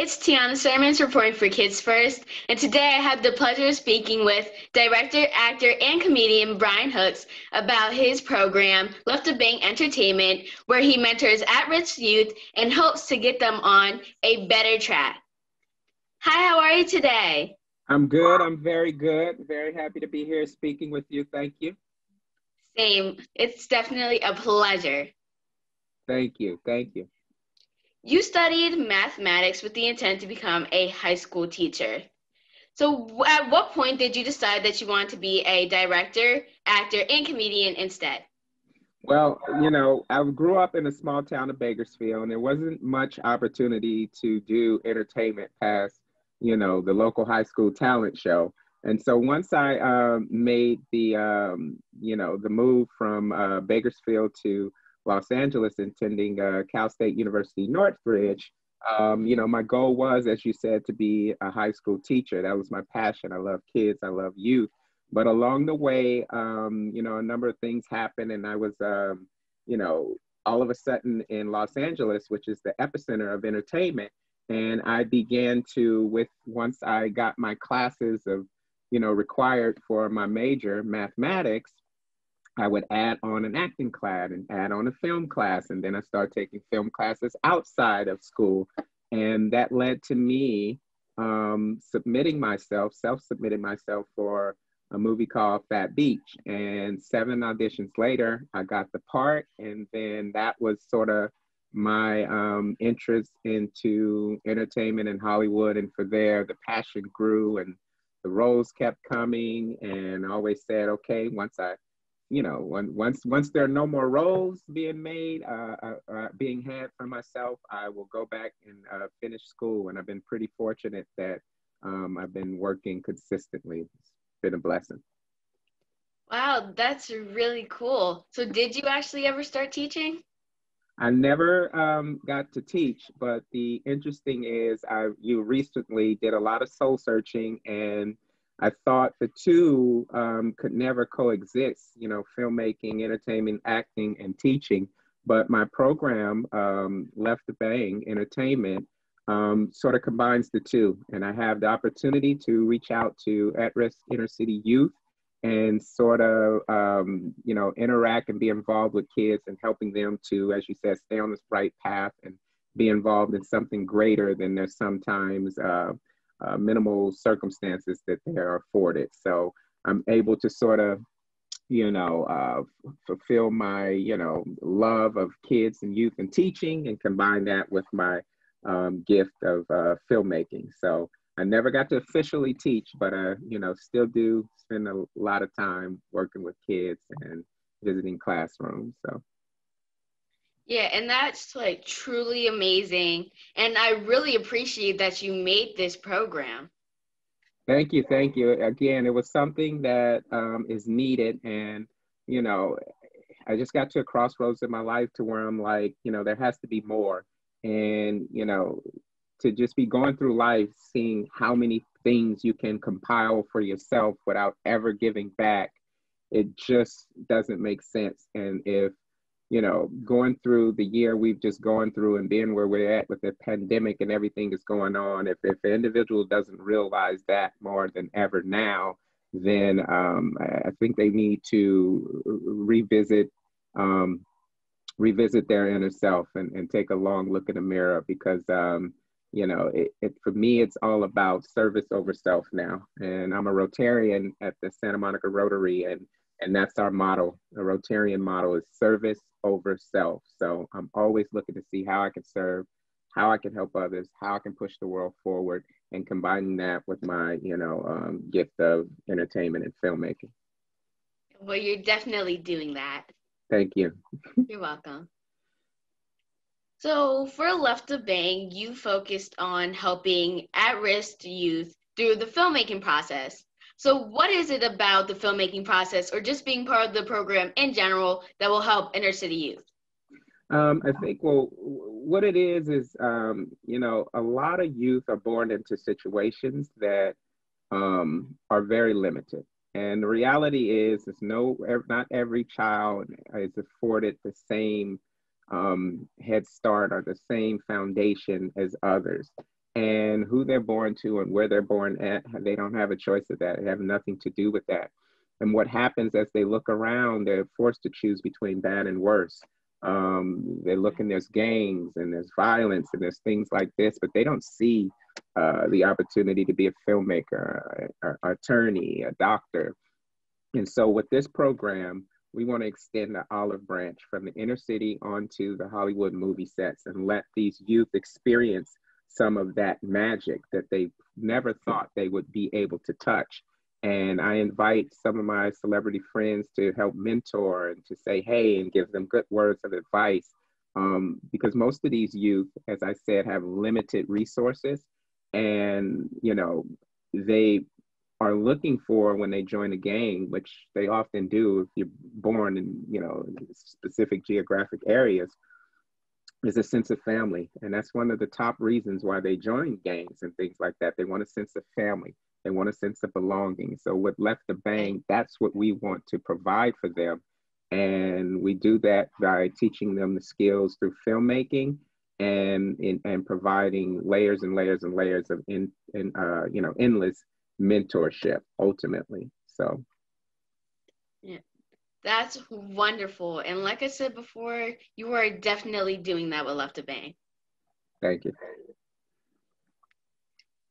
it's Tiana S reporting for Kids First, and today I have the pleasure of speaking with director, actor, and comedian Brian Hooks about his program, Left of Bank Entertainment, where he mentors at-risk youth and hopes to get them on a better track. Hi, how are you today? I'm good. I'm very good. Very happy to be here speaking with you. Thank you. Same. It's definitely a pleasure. Thank you. Thank you. You studied mathematics with the intent to become a high school teacher. So at what point did you decide that you wanted to be a director, actor, and comedian instead? Well, I grew up in a small town of Bakersfield, and there wasn't much opportunity to do entertainment past, the local high school talent show. And so once I made the move from Bakersfield to Los Angeles, attending Cal State University Northridge, my goal was, as you said, to be a high school teacher. That was my passion. I love kids. I love youth. But along the way, a number of things happened, and I was, all of a sudden in Los Angeles, which is the epicenter of entertainment. And I began to, once I got my classes of, required for my major, mathematics, I would add on an acting class and add on a film class. And then I started taking film classes outside of school. And that led to me self-submitting myself for a movie called Fat Beach. And 7 auditions later, I got the part. And then that was sort of my interest into entertainment in Hollywood. And for there, the passion grew and the roles kept coming. And I always said, okay, once there are no more roles being made, being had for myself, I will go back and finish school. And I've been pretty fortunate that I've been working consistently. It's been a blessing. Wow, that's really cool. So did you actually ever start teaching? I never got to teach, but the interesting is you recently did a lot of soul searching, and I thought the two could never coexist, filmmaking, entertainment, acting, and teaching. But my program, Left the Bang Entertainment, sort of combines the two. And I have the opportunity to reach out to at-risk inner city youth and sort of, interact and be involved with kids and helping them to, as you said, stay on this right path and be involved in something greater than their sometimes minimal circumstances that they are afforded. So I'm able to sort of, fulfill my, love of kids and youth and teaching and combine that with my gift of filmmaking. So I never got to officially teach, but still do spend a lot of time working with kids and visiting classrooms. So Yeah, and that's like truly amazing. And I really appreciate that you made this program. thank you, thank you. Again, it was something that is needed, and you know, I just got to a crossroads in my life to where I'm like, there has to be more, and to just be going through life, seeing how many things you can compile for yourself without ever giving back, it just doesn't make sense. And if, going through the year we've just gone through and being where we're at with the pandemic and everything is going on, if the individual doesn't realize that more than ever now, then I think they need to um, revisit their inner self and take a long look in the mirror because for me it's all about service over self now, and I'm a Rotarian at the Santa Monica Rotary, and that's our motto. The Rotarian motto is service over self. So I'm always looking to see how I can serve, how I can help others, how I can push the world forward, and combining that with my gift of entertainment and filmmaking. Well, you're definitely doing that. Thank you. You're welcome. So for Left of Bang, you focused on helping at-risk youth through the filmmaking process. So what is it about the filmmaking process or just being part of the program in general that will help inner city youth? I think, well, what it is, a lot of youth are born into situations that are very limited. And the reality is not every child is afforded the same head start or the same foundation as others. and who they're born to and where they're born at. They don't have a choice of that. They have nothing to do with that. And what happens as they look around, they're forced to choose between bad and worse. They look and there's gangs and there's violence and there's things like this, but they don't see the opportunity to be a filmmaker, an attorney, a doctor. And so with this program, we want to extend the olive branch from the inner city onto the Hollywood movie sets and let these youth experience some of that magic that they never thought they would be able to touch. And I invite some of my celebrity friends to help mentor and to say, hey, and give them good words of advice. Because most of these youth, as I said, have limited resources. And, you know, they are looking for when they join a gang, which they often do if you're born in, you know, specific geographic areas, is a sense of family. And that's one of the top reasons why they join gangs and things like that. They want a sense of family. They want a sense of belonging. So with Left the Bang, that's what we want to provide for them. And we do that by teaching them the skills through filmmaking and providing layers and layers and layers of endless mentorship ultimately. So Yeah, that's wonderful. And like I said before, you are definitely doing that with Left to Bang. thank you.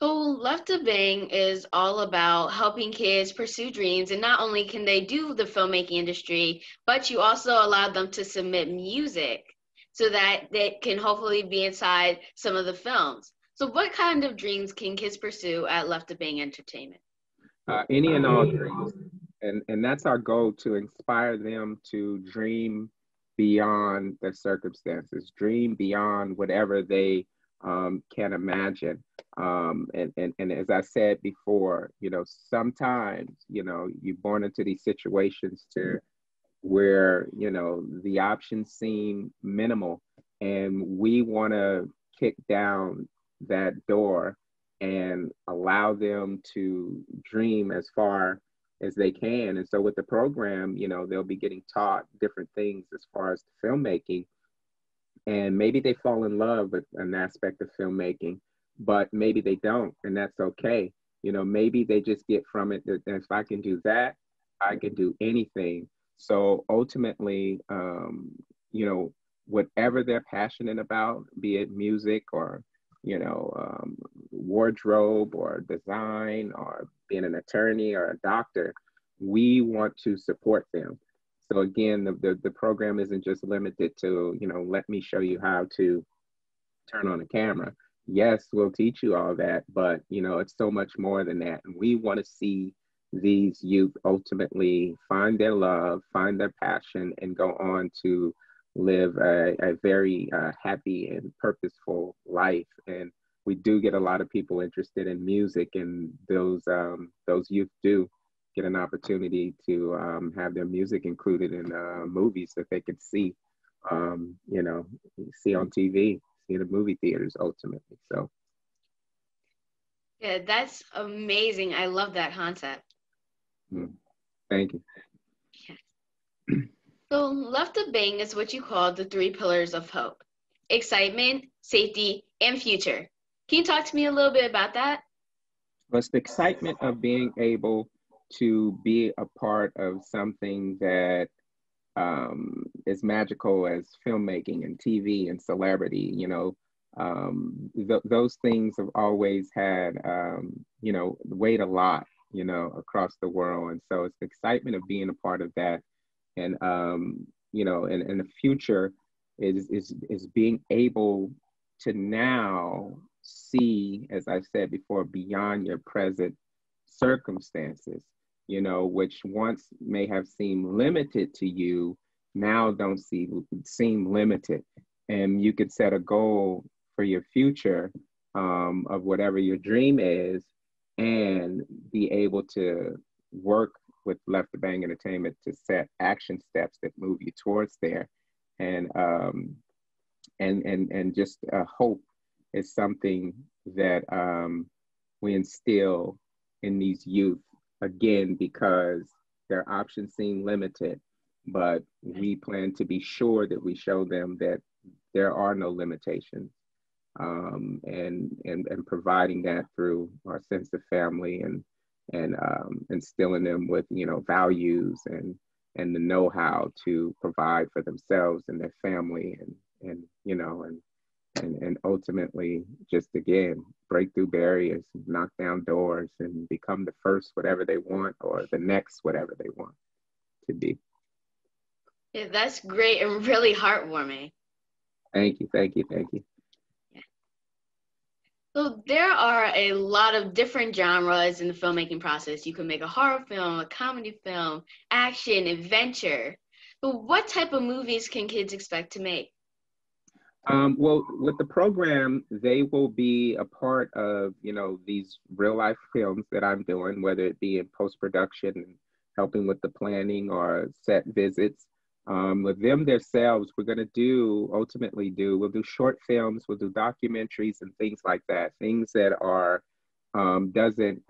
So Left to Bang is all about helping kids pursue dreams, and not only can they do the filmmaking industry, but you also allow them to submit music so that they can hopefully be inside some of the films. So what kind of dreams can kids pursue at Left to Bang Entertainment? Any and all dreams. And that's our goal, to inspire them to dream beyond their circumstances, dream beyond whatever they can imagine. And as I said before, you know, sometimes, you know, you're born into these situations to where, you know, the options seem minimal, and we want to kick down that door and allow them to dream as far as they can. And so with the program, you know, they'll be getting taught different things as far as filmmaking, and maybe they fall in love with an aspect of filmmaking, but maybe they don't, and that's okay. You know, maybe they just get from it that if I can do that, I can do anything. So ultimately, you know, whatever they're passionate about, be it music or, you know, wardrobe or design or being an attorney or a doctor, we want to support them. So again, the program isn't just limited to, you know, let me show you how to turn on a camera. Yes, we'll teach you all that, but you know, it's so much more than that. And we want to see these youth ultimately find their love, find their passion, and go on to live a very happy and purposeful life. And we do get a lot of people interested in music, and those youth do get an opportunity to have their music included in movies that they could see, you know, see on TV, see in the movie theaters ultimately. So, Yeah, that's amazing. I love that concept. thank you. Yes. So Left to Bang is what you call the three pillars of hope: excitement, safety, and future. Can you talk to me a little bit about that? But it's the excitement of being able to be a part of something that as magical as filmmaking and TV and celebrity. You know, those things have always had, you know, weighed a lot, you know, across the world. And so it's the excitement of being a part of that. And, you know, and the future is being able to now see, as I said before, beyond your present circumstances, you know, which once may have seemed limited to you, now don't seem limited. And you could set a goal for your future, of whatever your dream is, and be able to work with Left the Bang Entertainment to set action steps that move you towards there. And and just hope is something that we instill in these youth, again, because their options seem limited, but we plan to be sure that we show them that there are no limitations. and providing that through our sense of family and instilling them with values and the know-how to provide for themselves and their family and ultimately just again break through barriers, knock down doors, and become the first whatever they want or the next whatever they want to be. Yeah, that's great and really heartwarming. Thank you, thank you, thank you. So there are a lot of different genres in the filmmaking process. You can make a horror film, a comedy film, action, adventure. But what type of movies can kids expect to make? Well, with the program, they will be a part of, these real life films that I'm doing, whether it be in post production and helping with the planning or set visits. With them themselves, we're going to we'll do short films, we'll do documentaries and things like that, things that are, doesn't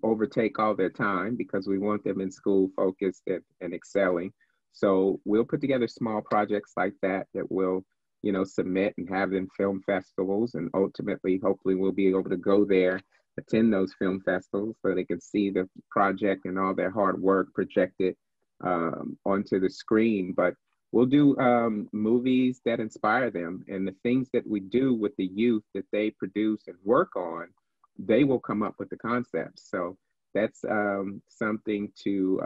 overtake all their time because we want them in school focused and excelling. So we'll put together small projects like that will submit and have them film festivals. And ultimately, hopefully, we'll be able to go there, attend those film festivals so they can see the project and all their hard work projected onto the screen. But we'll do movies that inspire them. And the things that we do with the youth that they produce and work on, they will come up with the concepts. So that's something to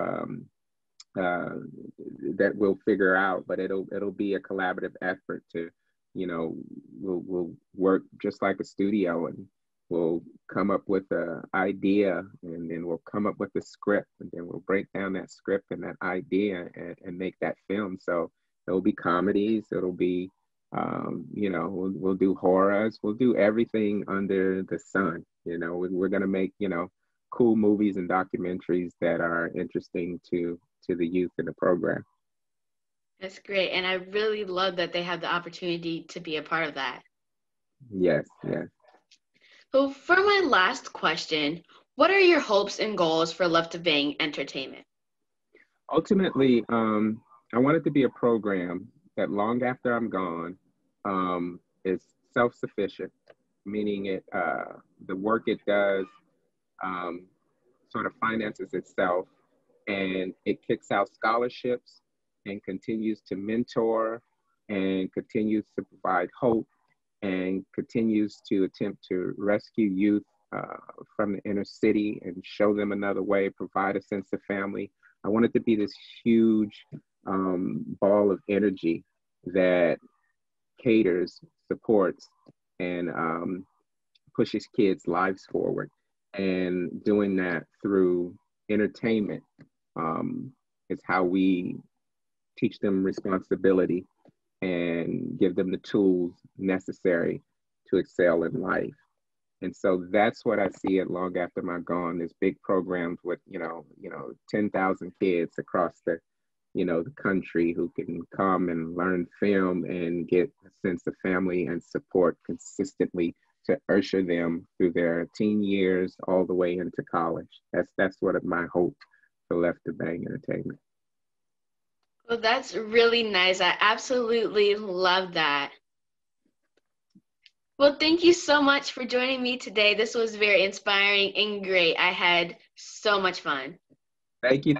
uh, that we'll figure out, but it'll be a collaborative effort to, we'll work just like a studio and we'll come up with an idea and then we'll come up with a script and then we'll break down that script and that idea and make that film. So it'll be comedies, it'll be, we'll do horrors, we'll do everything under the sun. We're going to make, cool movies and documentaries that are interesting to the youth in the program. That's great. And I really love that they have the opportunity to be a part of that. Yes, yes. So for my last question, what are your hopes and goals for Left of Bang Entertainment? Ultimately, I want it to be a program that long after I'm gone, is self-sufficient, meaning the work it does um, sort of finances itself and it kicks out scholarships and continues to mentor and continues to provide hope and continues to attempt to rescue youth from the inner city and show them another way, provide a sense of family. I want it to be this huge ball of energy that caters, supports, and pushes kids' lives forward. And doing that through entertainment is how we teach them responsibility and give them the tools necessary to excel in life. And so that's what I see at Long After My Gone. There's big programs with 10,000 kids across the country who can come and learn film and get a sense of family and support consistently to usher them through their teen years all the way into college. That's what my hope for Left of Bang Entertainment. Well, that's really nice. I absolutely love that. Well, thank you so much for joining me today. This was very inspiring and great. I had so much fun. Thank you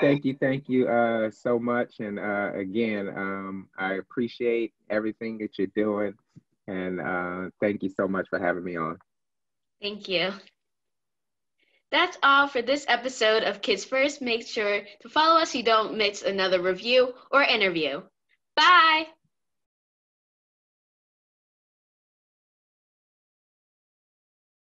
so much. And again, I appreciate everything that you're doing. And thank you so much for having me on. Thank you. That's all for this episode of Kids First. Make sure to follow us so you don't miss another review or interview. Bye!